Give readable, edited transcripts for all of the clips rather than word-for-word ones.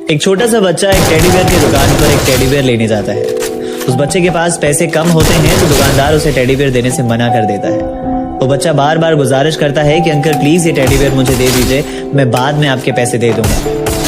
एक छोटा सा बच्चा एक टेडी बियर की दुकान पर एक टेडी बियर लेने जाता है। उस बच्चे के पास पैसे कम होते हैं तो दुकानदार उसे टेडी बियर देने से मना कर देता है। वो बच्चा बार बार गुजारिश करता है कि अंकल प्लीज ये टेडी बियर मुझे दे दीजिए, मैं बाद में आपके पैसे दे दूंगा,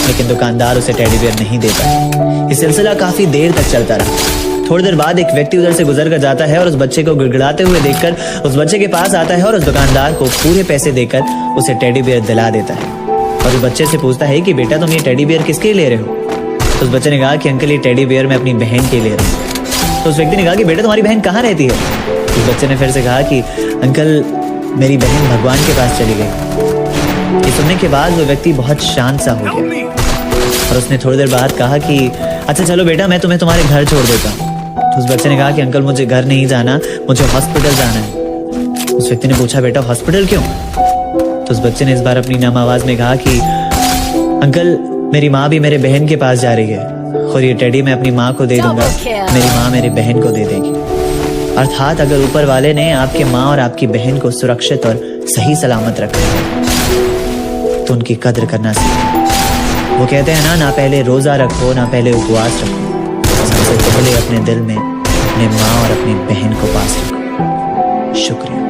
लेकिन दुकानदार उसे टेडी बियर नहीं देता। ये सिलसिला काफी देर तक चलता रहा। थोड़ी देर बाद एक व्यक्ति उधर से गुजर कर जाता है और उस बच्चे को गिड़गिड़ाते हुए देखकर उस बच्चे के पास आता है और उस दुकानदार को पूरे पैसे देकर उसे टेडी बियर दिला देता है और उस बच्चे से पूछता है कि बेटा तुम ये टेडी बियर किसके लिए ले रहे हो। उस बच्चे ने कहा कि अंकल ये टेडी बियर मैं अपनी बहन के लिए ले रहा हूँ। तो उस व्यक्ति ने कहा कि बेटा तुम्हारी बहन कहाँ रहती है। उस बच्चे ने फिर से कहा कि अंकल मेरी बहन भगवान के पास चली गई। ये सुनने के बाद वो व्यक्ति बहुत शांत सा हो गया और उसने थोड़ी देर बाद कहा कि अच्छा चलो बेटा मैं तुम्हें तुम्हारे घर छोड़ देता हूँ। तो उस बच्चे ने कहा कि अंकल मुझे घर नहीं जाना, मुझे हॉस्पिटल जाना है। उस व्यक्ति ने पूछा बेटा हॉस्पिटल क्यों। तो उस बच्चे ने इस बार अपनी नम आवाज में कहा कि अंकल मेरी माँ भी मेरे बहन के पास जा रही है और ये टेडी मैं अपनी माँ को दे दूंगा, मेरी माँ मेरी बहन को दे देगी। अर्थात अगर ऊपर वाले ने आपके माँ और आपकी बहन को सुरक्षित और सही सलामत रखा है तो उनकी कद्र करना सीखो। वो कहते हैं ना पहले रोजा रखो ना पहले उपवास रखो, सबसे पहले अपने दिल में अपने माँ और अपनी बहन को पास रखो। शुक्रिया।